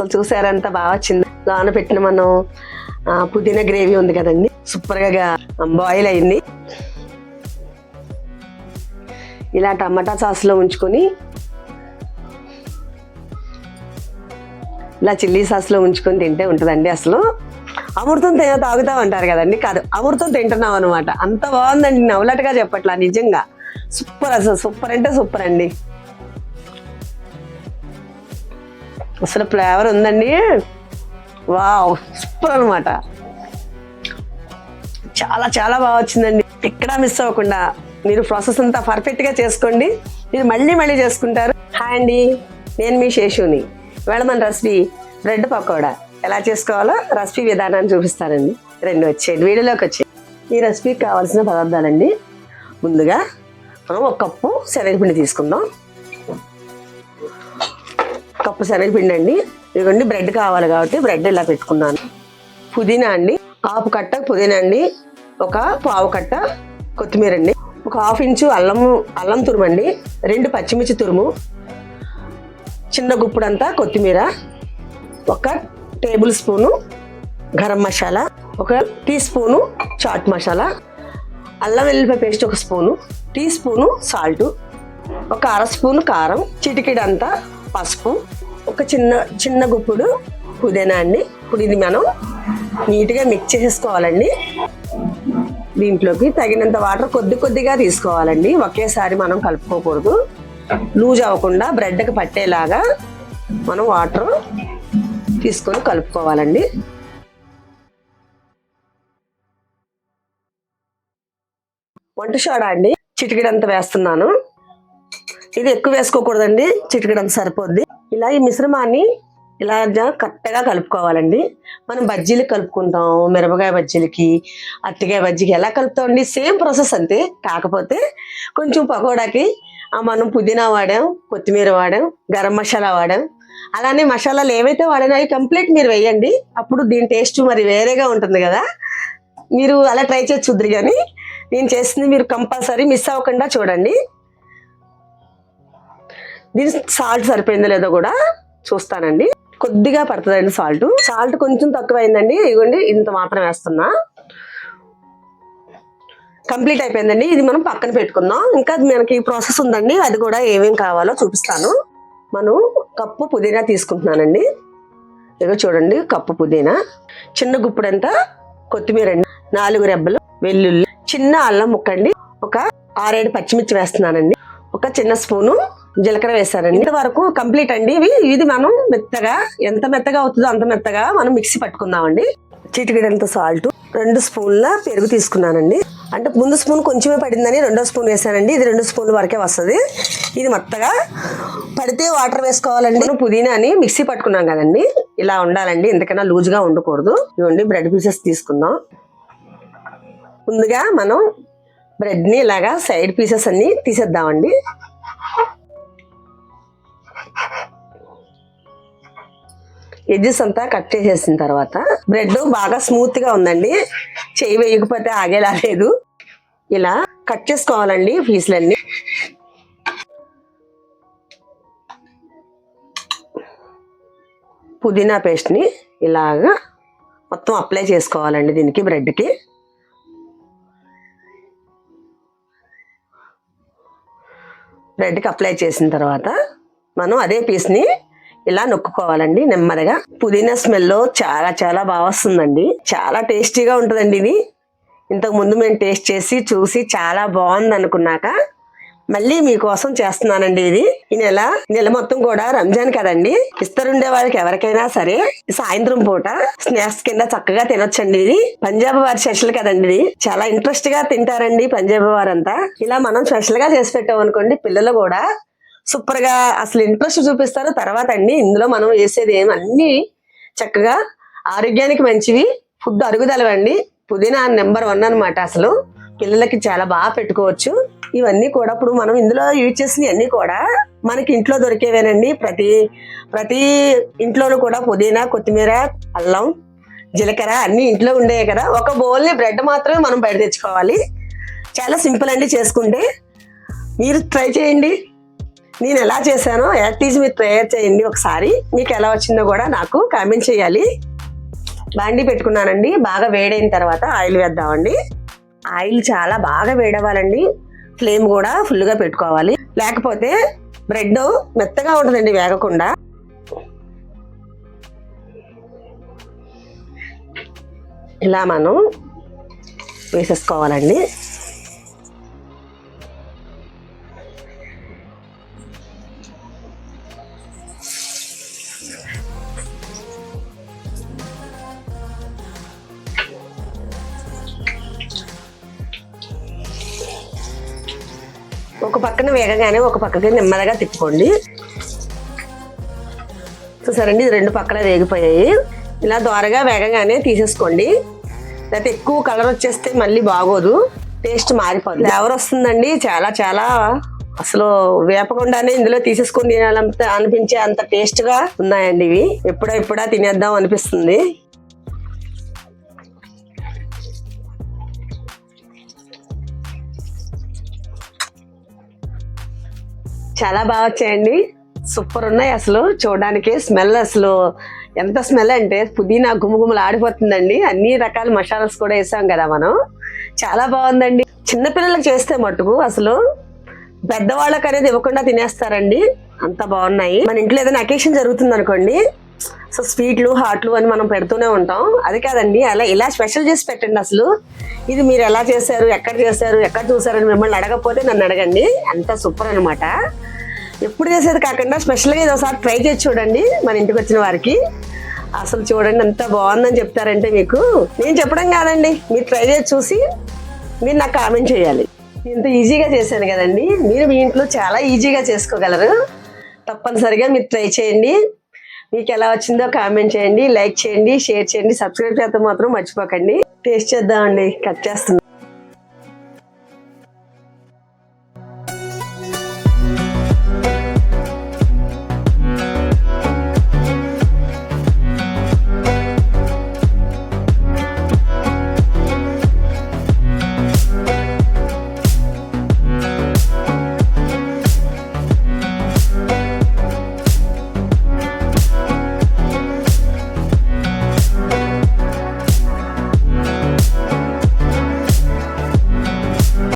అసలు చూసారా ఎంత బాగా వచ్చింది. లోన పెట్టిన మనం పుదీనా గ్రేవీ ఉంది కదండి, సూపర్ గా బాయిల్ అయింది. ఇలా టమాటా సాస్ లో ఉంచుకొని ఇలా చిల్లీ సాస్ లో ఉంచుకొని తింటే ఉంటుందండి. అసలు అమృతం తాగుతా ఉంటారు కదండి, కాదు అమృతం తింటున్నాం అనమాట. అంత బాగుందండి, నవ్వులట్టుగా చెప్పట్లా, నిజంగా సూపర్. అసలు సూపర్ అంటే సూపర్ అండి. అసలు ఫ్లేవర్ ఉందండి, వావ్ సూపర్ అనమాట. చాలా చాలా బాగా వచ్చిందండి. ఎక్కడా మిస్ అవ్వకుండా మీరు ప్రాసెస్ అంతా పర్ఫెక్ట్గా చేసుకోండి, మీరు మళ్ళీ మళ్ళీ చేసుకుంటారు. హాయ్ అండి, నేను మీ శేషుని. ఇవాళ మన రెసిపీ బ్రెడ్ పకోడా ఎలా చేసుకోవాలో రెసిపీ విధానాన్ని చూపిస్తానండి. రెండు వచ్చేయండి, వీడియోలోకి వచ్చేయండి. ఈ రెసిపీకి కావాల్సిన పదార్థాలండి. ముందుగా మనం 1 కప్పు శనగపిండి తీసుకుందాం. కప్పు శనగపిండి అండి. ఇదిగోండి బ్రెడ్ కావాలి కాబట్టి బ్రెడ్ ఇలా పెట్టుకున్నాను. పుదీనా అండి, 1/2 కట్ట పుదీనా అండి, 1 పావు కట్ట కొత్తిమీర అండి, 1/2 ఇంచు అల్లం తురుము అండి, 2 పచ్చిమిర్చి తురుము, చిన్న గుప్పుడంతా కొత్తిమీర, 1 tablespoon garam masala, 1 teaspoon chaat masala, అల్లం వెల్లుల్లిపాయ paste 1 spoon, teaspoon salt, 1 అర స్పూను కారం, చిటికెడంతా పసుపు, 1 చిన్న గుప్పుడు పుదీనా అండి. ఇప్పుడు ఇది మనం నీట్గా మిక్స్ చేసేసుకోవాలండి. దీంట్లోకి తగినంత వాటర్ కొద్దిగా తీసుకోవాలండి, ఒకేసారి మనం కలుపుకోకూడదు. లూజ్ అవ్వకుండా బ్రెడ్కి పట్టేలాగా మనం వాటర్ తీసుకొని కలుపుకోవాలండి. వంట సోడా అండి, చిటికెడంత వేస్తున్నాను. ఇది ఎక్కువ వేసుకోకూడదండి, చిటికెడంత సరిపోద్ది. ఇలా ఈ మిశ్రమాన్ని ఇలా కరెక్ట్గా కలుపుకోవాలండి. మనం బజ్జీలు కలుపుకుంటాం, మిరపకాయ బజ్జీలకి, అరటికాయ బజ్జీకి ఎలా కలుపుతామండి, సేమ్ ప్రాసెస్ అంతే. కాకపోతే కొంచెం పకోడాకి మనం పుదీనా వాడాం, కొత్తిమీర వాడాం, గరం మసాలా వాడాం. అలానే మసాలాలు ఏవైతే వాడానో అవి కంప్లీట్ మీరు వేయండి, అప్పుడు దీని టేస్ట్ మరి వేరేగా ఉంటుంది కదా. మీరు అలా ట్రై చేసి చూద్దరు, కానీ నేను చేసింది మీరు కంపల్సరీ మిస్ అవ్వకుండా చూడండి. దీని సాల్ట్ సరిపోయిందో లేదో కూడా చూస్తానండి. కొద్దిగా పడుతుందండి సాల్ట్ కొంచెం తక్కువైందండి. ఇదిగోండి ఇంత మాత్రం వేస్తున్నా. కంప్లీట్ అయిపోయిందండి. ఇది మనం పక్కన పెట్టుకుందాం. ఇంకా మనకి ప్రాసెస్ ఉందండి, అది కూడా ఏమేం కావాలో చూపిస్తాను. మనం కప్పు పుదీనా తీసుకుంటున్నానండి. ఇదిగో చూడండి, కప్పు పుదీనా, చిన్న గుప్పుడంత కొత్తిమీర అండి, 4 రెబ్బలు వెల్లుల్లి, చిన్న అల్లం ముక్కండి, 1 6-7 పచ్చిమిర్చి వేస్తున్నానండి, 1 చిన్న స్పూను జీలకర్ర వేసానండి. ఇంతవరకు కంప్లీట్ అండి. ఇది మనం మెత్తగా, ఎంత మెత్తగా అవుతుందో అంత మెత్తగా మనం మిక్సీ పట్టుకుందామండి. చిటికెడంత సాల్ట్, 2 స్పూన్ల పెరుగు తీసుకున్నానండి. అంటే ముందు స్పూన్ కొంచెమే పడిందని 2వ స్పూన్ వేసానండి. ఇది 2 స్పూన్ల వరకే వస్తుంది. ఇది మెత్తగా పడితే వాటర్ వేసుకోవాలండి. మనం పుదీనాని మిక్సీ పట్టుకున్నాం కదండి, ఇలా ఉండాలండి, ఎందుకన్నా లూజ్గా ఉండకూడదు. ఇవ్వండి బ్రెడ్ పీసెస్ తీసుకుందాం. ముందుగా మనం బ్రెడ్ని ఇలాగా సైడ్ పీసెస్ అన్ని తీసేద్దామండి. ఎడ్జెస్ అంతా కట్ చేసేసిన తర్వాత బ్రెడ్ బాగా స్మూత్ గా ఉందండి, చెయ్యి వేయకపోతే ఆగేలా లేదు. ఇలా కట్ చేసుకోవాలండి పీసులన్నీ. పుదీనా పేస్ట్ ని ఇలాగా మొత్తం అప్లై చేసుకోవాలండి దీనికి, బ్రెడ్కి. బ్రెడ్కి అప్లై చేసిన తర్వాత మనం అదే పీస్ని ఇలా నొక్కుకోవాలండి నెమ్మదిగా. పుదీనా స్మెల్ చాలా చాలా బాగా వస్తుందండి, చాలా టేస్టీగా ఉంటుందండి ఇది. ఇంతకు ముందు మేము టేస్ట్ చేసి చూసి చాలా బాగుంది అనుకున్నాక మళ్ళీ మీకోసం చేస్తున్నానండి. ఇది ఈ నెల మొత్తం కూడా రంజాన్ కదండి, ఇస్తరుండే వాళ్ళకి ఎవరికైనా సరే సాయంత్రం పూట స్నాక్స్ కింద చక్కగా తినొచ్చండి. ఇది పంజాబ్ వారి స్పెషల్ కదండి, ఇది చాలా ఇంట్రెస్ట్ గా తింటారండి పంజాబ్ వారంతా. ఇలా మనం స్పెషల్ గా చేసి పెట్టాం అనుకోండి, పిల్లలు కూడా సూపర్ గా అసలు ఇంట్రెస్ట్ చూపిస్తారు. తర్వాత అండి ఇందులో మనం వేసేది అన్ని చక్కగా ఆరోగ్యానికి మంచివి, ఫుడ్ అరుగుదలవండి. పుదీనా నెంబర్ 1 అనమాట. అసలు పిల్లలకి చాలా బాగా పెట్టుకోవచ్చు. ఇవన్నీ కూడా ఇప్పుడు మనం ఇందులో యూజ్ చేసినవి అన్ని కూడా మనకి ఇంట్లో దొరికేవేనండి. ప్రతి ఇంట్లోనూ కూడా పుదీనా, కొత్తిమీర, అల్లం, జీలకర్ర అన్ని ఇంట్లో ఉండేవి కదా. ఒక బౌల్ని బ్రెడ్ మాత్రమే మనం బయట తెచ్చుకోవాలి. చాలా సింపుల్ అండి చేసుకుంటే, మీరు ట్రై చేయండి. నేను ఎలా చేశానో యాక్టీజ్ మీరు తయారు చేయండి ఒకసారి. మీకు ఎలా వచ్చిందో కూడా నాకు కామెంట్ చేయాలి. బాండి పెట్టుకున్నానండి. బాగా వేడైన తర్వాత ఆయిల్ వేద్దామండి. ఆయిల్ చాలా బాగా వేడవ్వాలండి. ఫ్లేమ్ కూడా ఫుల్గా పెట్టుకోవాలి, లేకపోతే బ్రెడ్ మెత్తగా ఉంటుందండి వేగకుండా. ఇలా మనం వేసేసుకోవాలండి. ఒక పక్కన వేగగానే ఒక పక్కకి నెమ్మదిగా తిప్పుకోండి. చూసారండి, ఇది రెండు పక్కల వేగిపోయాయి. ఇలా దోరగా వేగగానే తీసేసుకోండి. లేకపోతే ఎక్కువ కలర్ వచ్చేస్తే మళ్ళీ బాగోదు, టేస్ట్ మారిపోతుంది. ఫ్లేవర్ వస్తుందండి చాలా చాలా. అసలు వేపకుండానే ఇందులో తీసేసుకొని తినాలంత అనిపించే అంత టేస్ట్గా ఉన్నాయండి ఇవి. ఎప్పుడా తినేద్దాం అనిపిస్తుంది. చాలా బాగా వచ్చాయండి, సూపర్ ఉన్నాయి. అసలు చూడడానికి స్మెల్ అసలు ఎంత స్మెల్ అంటే పుదీనా గుమగుమలు ఆడిపోతుందండి. అన్ని రకాల మసాలాస్ కూడా వేసాం కదా మనం. చాలా బాగుందండి. చిన్నపిల్లలకు చేస్తే మటుకు అసలు పెద్దవాళ్ళకి అనేది ఇవ్వకుండా తినేస్తారండి, అంత బాగున్నాయి. మన ఇంట్లో ఏదైనా అకేషన్ జరుగుతుంది అనుకోండి, సో స్వీట్లు హాట్లు అని మనం పెడుతూనే ఉంటాం. అది కాదండి, అలా ఇలా స్పెషల్ చేసి పెట్టండి. అసలు ఇది మీరు ఎలా చేశారు, ఎక్కడ చూసారని మిమ్మల్ని అడగకపోతే నన్ను అడగండి. అంత సూపర్ అనమాట. ఎప్పుడు చేసేది కాకుండా స్పెషల్గా ఇది ఒకసారి ట్రై చేసి చూడండి మన ఇంటికి వచ్చిన వారికి. అసలు చూడండి ఎంత బాగుందని చెప్తారంటే మీకు నేను చెప్పడం కాదండి, మీరు ట్రై చేసి చూసి మీరు నాకు కామెంట్ చేయాలి. ఇంత ఈజీగా చేశాను కదండి, మీరు మీ ఇంట్లో చాలా ఈజీగా చేసుకోగలరు. తప్పనిసరిగా మీరు ట్రై చేయండి. మీకు ఎలా వచ్చిందో కామెంట్ చేయండి, లైక్ చేయండి, షేర్ చేయండి, సబ్స్క్రైబ్ చేస్తే మాత్రం మర్చిపోకండి. టేస్ట్ చేద్దామండి. కట్ చేస్తున్నాను.